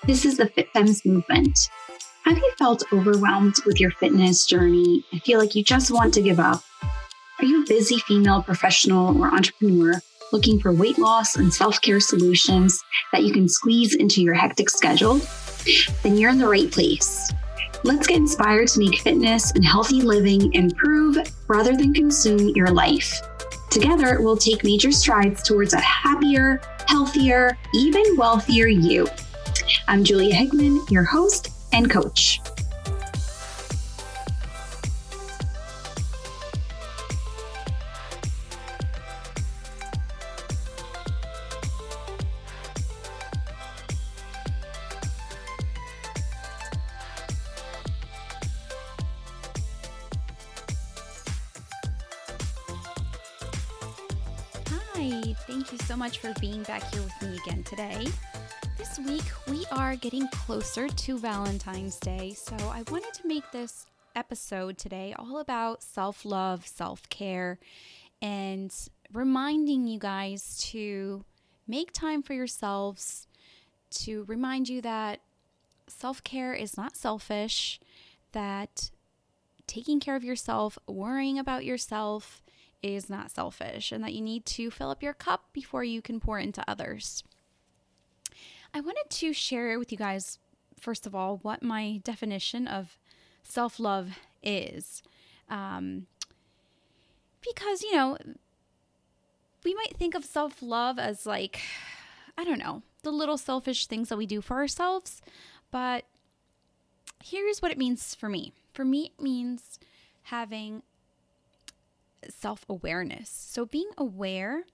This is the Fit Femmes movement. Have you felt overwhelmed with your fitness journey and feel like you just want to give up? Are you a busy female professional or entrepreneur looking for weight loss and self-care solutions that you can squeeze into your hectic schedule? Then you're in the right place. Let's get inspired to make fitness and healthy living improve rather than consume your life. Together, we'll take major strides towards a happier, healthier, even wealthier you. I'm Julia Hickman, your host and coach. Hi, thank you so much for being back here with me again today. This week, we are getting closer to Valentine's Day, so I wanted to make this episode today all about self-love, self-care, and reminding you guys to make time for yourselves, to remind you that self-care is not selfish, that taking care of yourself, worrying about yourself is not selfish, and that you need to fill up your cup before you can pour into others. I wanted to share with you guys, first of all, what my definition of self-love is. Because, we might think of self-love as like, the little selfish things that we do for ourselves. But here's what it means for me. For me, it means having self-awareness. So being aware,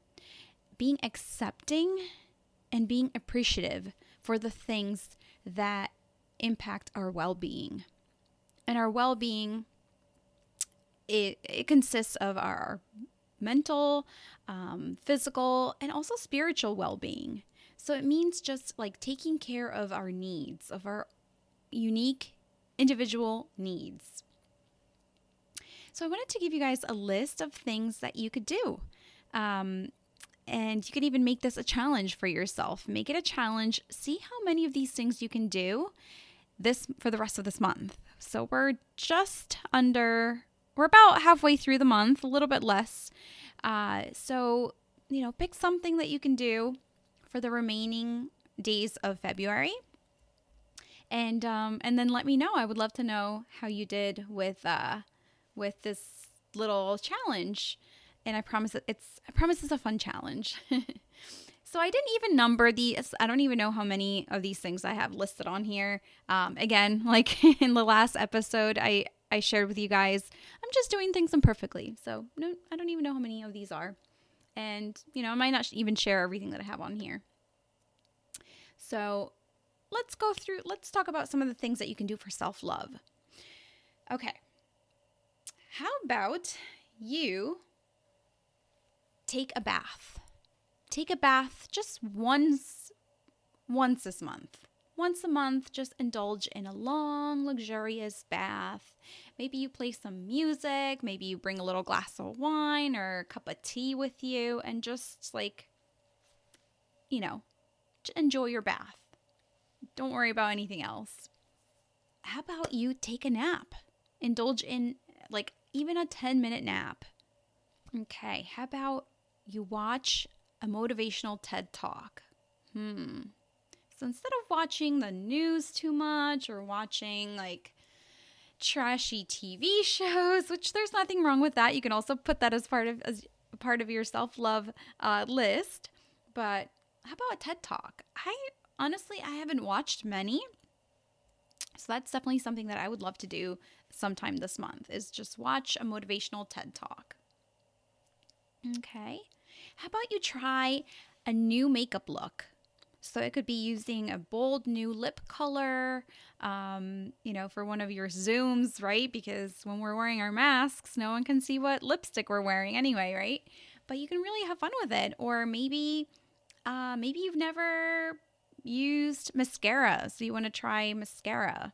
being accepting, and being appreciative for the things that impact our well-being. And our well-being, it consists of our mental, physical, and also spiritual well-being. So it means just like taking care of our needs, of our unique individual needs. So I wanted to give you guys a list of things that you could do. And you can even make this a challenge for yourself. Make it a challenge. See how many of these things you can do for the rest of this month. So we're about halfway through the month, a little bit less. So pick something that you can do for the remaining days of February. And then let me know. I would love to know how you did with this little challenge. And I promise it's a fun challenge. So I didn't even number these. I don't even know how many of these things I have listed on here. Again, like in the last episode, I shared with you guys, I'm just doing things imperfectly. So no, I don't even know how many of these are. And, I might not even share everything that I have on here. So let's talk about some of the things that you can do for self-love. Okay. How about you take a bath? Take a bath just once this month. Once a month, just indulge in a long, luxurious bath. Maybe you play some music. Maybe you bring a little glass of wine or a cup of tea with you and just enjoy your bath. Don't worry about anything else. How about you take a nap? Indulge in even a 10-minute nap. Okay, how about you watch a motivational TED Talk? So instead of watching the news too much or watching trashy TV shows, which there's nothing wrong with that. You can also put that as part of your self-love list. But how about a TED Talk? I haven't watched many. So that's definitely something that I would love to do sometime this month, is just watch a motivational TED Talk. Okay. How about you try a new makeup look? So it could be using a bold new lip color, for one of your Zooms, right? Because when we're wearing our masks, no one can see what lipstick we're wearing anyway, right? But you can really have fun with it. Or maybe you've never used mascara, so you want to try mascara.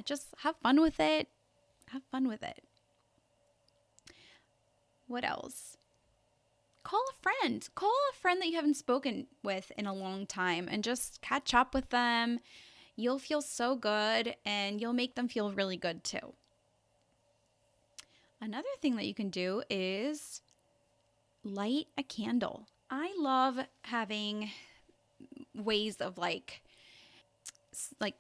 Just have fun with it. Have fun with it. What else? call a friend. Call a friend that you haven't spoken with in a long time and just catch up with them. You'll feel so good and you'll make them feel really good too. Another thing that you can do is light a candle. I love having ways of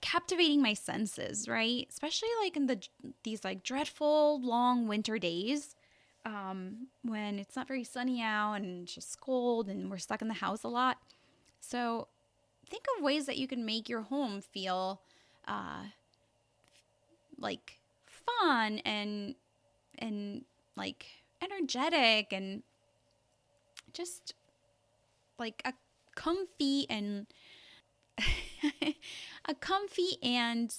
captivating my senses, right? Especially like in these like dreadful long winter days, when it's not very sunny out and it's just cold and we're stuck in the house a lot. So think of ways that you can make your home feel uh, like fun and like energetic and just like comfy and a comfy and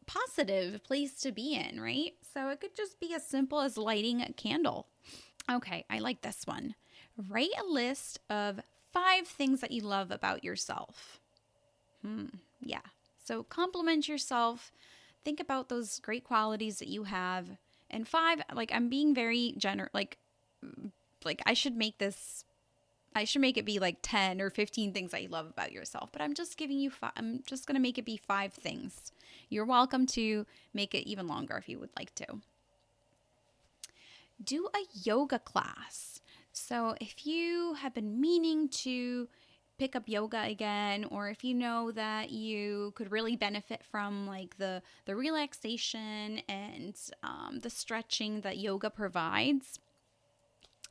positive place to be in, right? So it could just be as simple as lighting a candle. Okay, I like this one. Write a list of 5 things that you love about yourself. Yeah. So compliment yourself. Think about those great qualities that you have. And 5, like I'm being very generous, like I should make it be like 10 or 15 things that you love about yourself, but I'm just giving you I'm just going to make it be 5 things. You're welcome to make it even longer if you would like to. Do a yoga class. So if you have been meaning to pick up yoga again, or if you know that you could really benefit from like the relaxation and the stretching that yoga provides,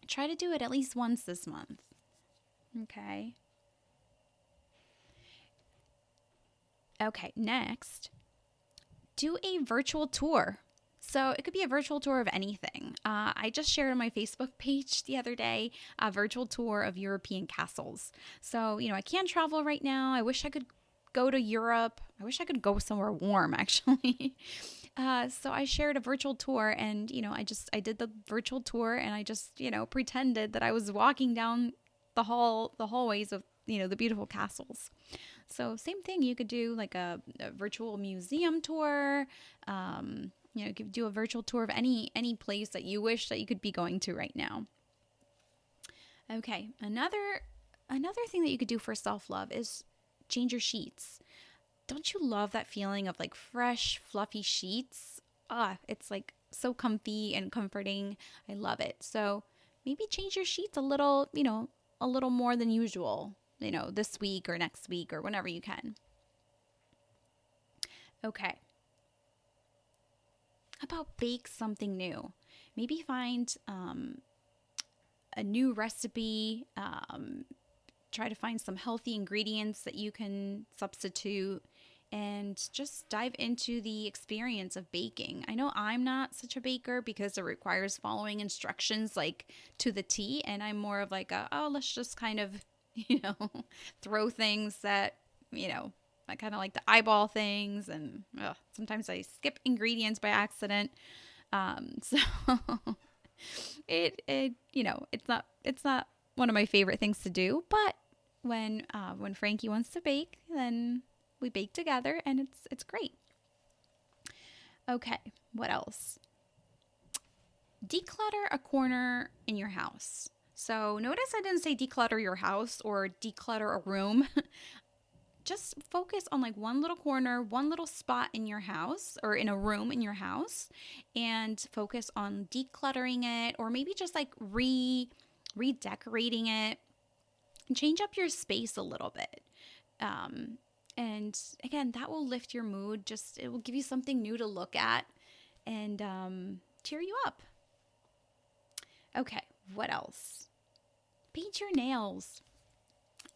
try to do it at least once this month. Okay. Okay, next, do a virtual tour. So it could be a virtual tour of anything. I just shared on my Facebook page the other day a virtual tour of European castles. So, I can't travel right now. I wish I could go to Europe. I wish I could go somewhere warm, actually. So I shared a virtual tour and, I did the virtual tour and I just, pretended that I was walking down the hallways of, the beautiful castles. So same thing, you could do like a virtual museum tour. You could do a virtual tour of any place that you wish that you could be going to right now. Okay, another thing that you could do for self-love is change your sheets. Don't you love that feeling of like fresh, fluffy sheets? It's like so comfy and comforting. I love it. So maybe change your sheets a little more than usual, this week or next week or whenever you can. Okay. How about bake something new? Maybe find a new recipe. Try to find some healthy ingredients that you can substitute and just dive into the experience of baking. I know I'm not such a baker because it requires following instructions like to the T, and I'm more of like let's just kind of, throw things that, I kind of like to eyeball things, and sometimes I skip ingredients by accident. So it's not one of my favorite things to do, but when Frankie wants to bake, then we bake together and it's great. Okay, what else? Declutter a corner in your house. So notice I didn't say declutter your house or declutter a room. Just focus on like one little corner, one little spot in your house or in a room in your house, and focus on decluttering it, or maybe just like redecorating it. Change up your space a little bit. And again, that will lift your mood. It will give you something new to look at and cheer you up. Okay, what else? Paint your nails.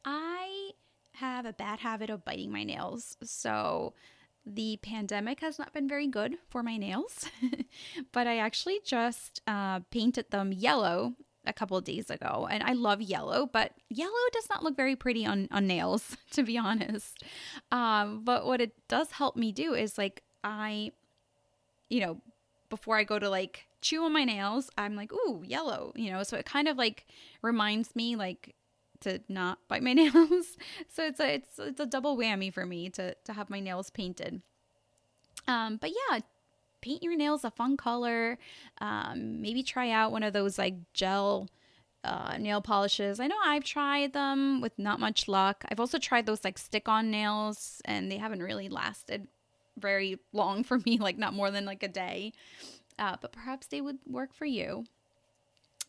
I have a bad habit of biting my nails, so the pandemic has not been very good for my nails. But I actually just painted them yellow a couple of days ago, and I love yellow, but yellow does not look very pretty on nails, to be honest. But what it does help me do is like before I go to like chew on my nails, I'm like, ooh, yellow, so it kind of like reminds me like to not bite my nails. So it's a double whammy for me to have my nails painted. But yeah, paint your nails a fun color. Maybe try out one of those like gel nail polishes. I know I've tried them with not much luck. I've also tried those like stick-on nails, and they haven't really lasted very long for me, like not more than like a day. But perhaps they would work for you.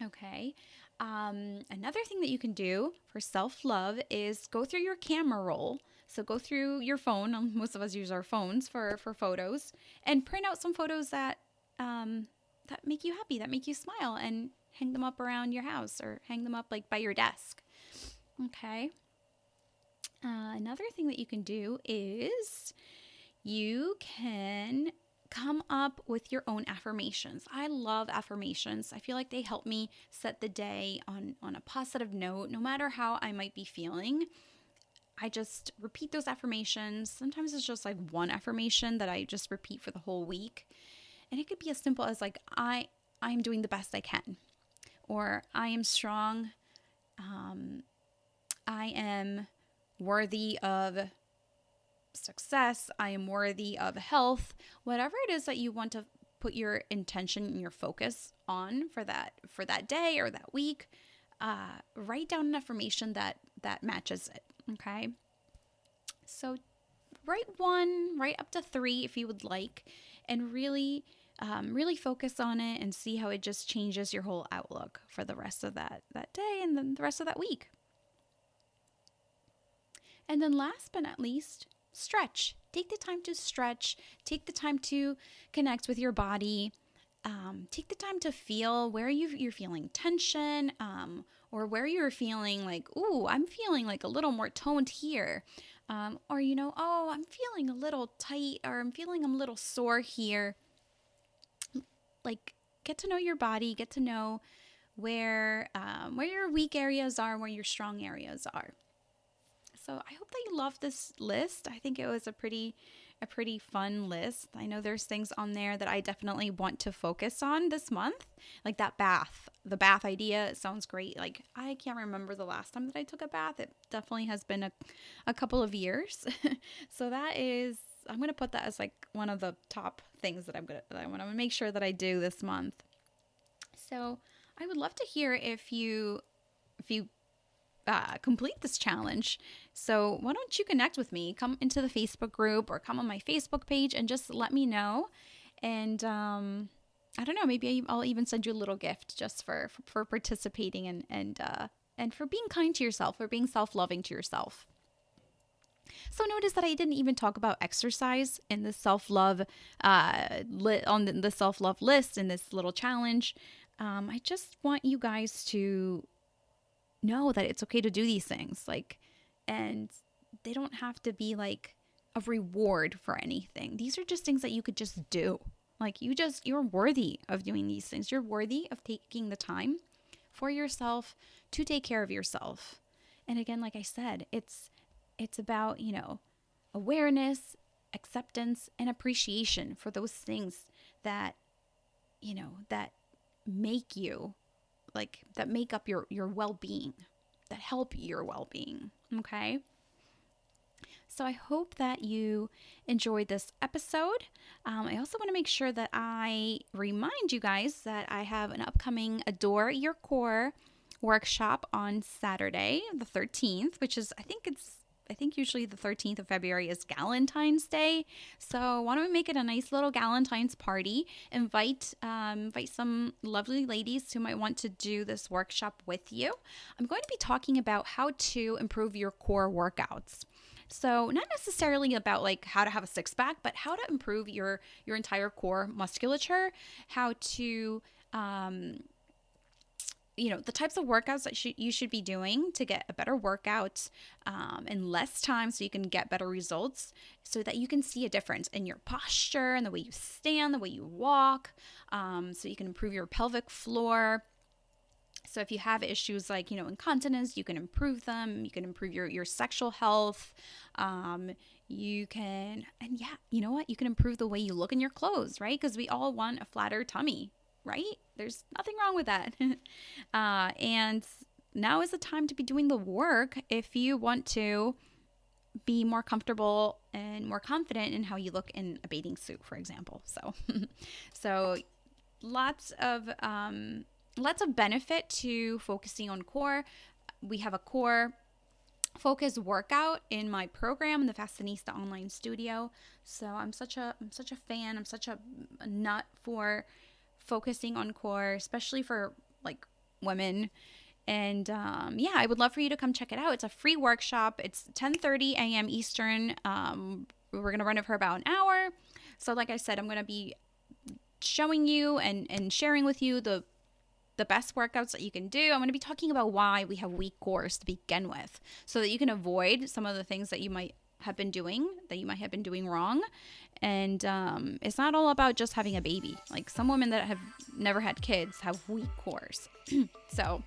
Okay. Another thing that you can do for self-love is go through your camera roll. So go through your phone. Most of us use our phones for photos, and print out some photos that that make you happy, that make you smile, and hang them up around your house or hang them up like by your desk. Okay. Another thing that you can do is you can come up with your own affirmations. I love affirmations. I feel like they help me set the day on a positive note, no matter how I might be feeling. I just repeat those affirmations. Sometimes it's just like one affirmation that I just repeat for the whole week. And it could be as simple as like, I'm doing the best I can. Or I am strong. I am worthy of success. I am worthy of health. Whatever it is that you want to put your intention and your focus on for that day or that week, write down an affirmation that matches it. Okay. So write one, write up to 3 if you would like, and really focus on it and see how it just changes your whole outlook for the rest of that day and then the rest of that week. And then last but not least, stretch. Take the time to stretch. Take the time to connect with your body. Take the time to feel where you're feeling tension, or where you're feeling like, ooh, I'm feeling like a little more toned here. Or, oh, I'm feeling a little tight, or I'm feeling a little sore here. Like, get to know your body, get to know where your weak areas are and where your strong areas are. So I hope that you love this list. I think it was a pretty fun list. I know there's things on there that I definitely want to focus on this month, like that bath. The bath idea, it sounds great. Like, I can't remember the last time that I took a bath. It definitely has been a couple of years. So I'm going to put that as like one of the top things that I want to make sure that I do this month. So I would love to hear if you complete this challenge. So why don't you connect with me? Come into the Facebook group or come on my Facebook page and just let me know. And I don't know, maybe I'll even send you a little gift just for participating and for being kind to yourself, for being self-loving to yourself. So notice that I didn't even talk about exercise in the self-love on the self-love list in this little challenge. I just want you guys to know that it's okay to do these things, and they don't have to be like a reward for anything. These are just things that you could just do. Like, you're worthy of doing these things. You're worthy of taking the time for yourself to take care of yourself. And again, like I said, it's about, awareness, acceptance, and appreciation for those things that, that make you, that make up your well-being, that help your well-being. Okay. So I hope that you enjoyed this episode. I also want to make sure that I remind you guys that I have an upcoming Adore Your Core workshop on Saturday, the 13th, which is, I think usually the 13th of February is Galentine's Day. So why don't we make it a nice little Galentine's party? Invite some lovely ladies who might want to do this workshop with you. I'm going to be talking about how to improve your core workouts. So not necessarily about like how to have a six pack, but how to improve your entire core musculature, how to the types of workouts that you should be doing to get a better workout in less time, so you can get better results, so that you can see a difference in your posture and the way you stand, the way you walk, so you can improve your pelvic floor. So if you have issues like, incontinence, you can improve them. You can improve your sexual health. You can improve the way you look in your clothes, right? Because we all want a flatter tummy, right? There's nothing wrong with that. And now is the time to be doing the work if you want to be more comfortable and more confident in how you look in a bathing suit, for example. So lots of lots of benefit to focusing on core. We have a core focus workout in my program in the Fashionista online studio. So I'm such a fan. I'm such a nut for focusing on core, especially for like women. And I would love for you to come check it out. It's a free workshop. It's 10:30 a.m. Eastern. We're going to run it for about an hour. So like I said, I'm going to be showing you and sharing with you the best workouts that you can do. I'm going to be talking about why we have weak cores to begin with, so that you can avoid some of the things that you might have been doing wrong. And it's not all about just having a baby. Like, some women that have never had kids have weak cores. So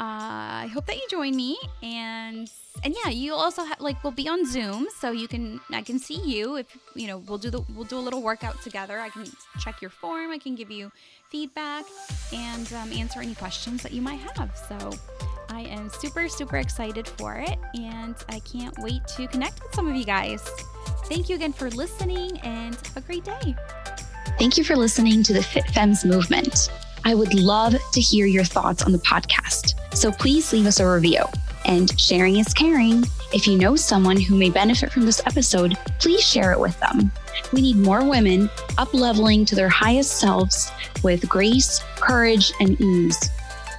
I hope that you join me, and yeah, you also we'll be on Zoom, so I can see you. If we'll do a little workout together. I can check your form. I can give you feedback and answer any questions that you might have. So I am super, super excited for it, and I can't wait to connect with some of you guys. Thank you again for listening, and have a great day. Thank you for listening to the Fit Femmes movement. I would love to hear your thoughts on the podcast, so please leave us a review. And sharing is caring. If you know someone who may benefit from this episode, please share it with them. We need more women up-leveling to their highest selves with grace, courage, and ease.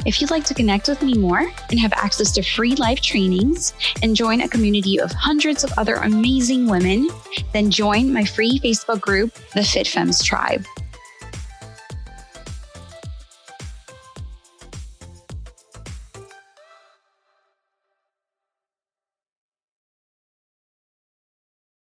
If you'd like to connect with me more and have access to free live trainings and join a community of hundreds of other amazing women, then join my free Facebook group, the Fit Femmes Tribe.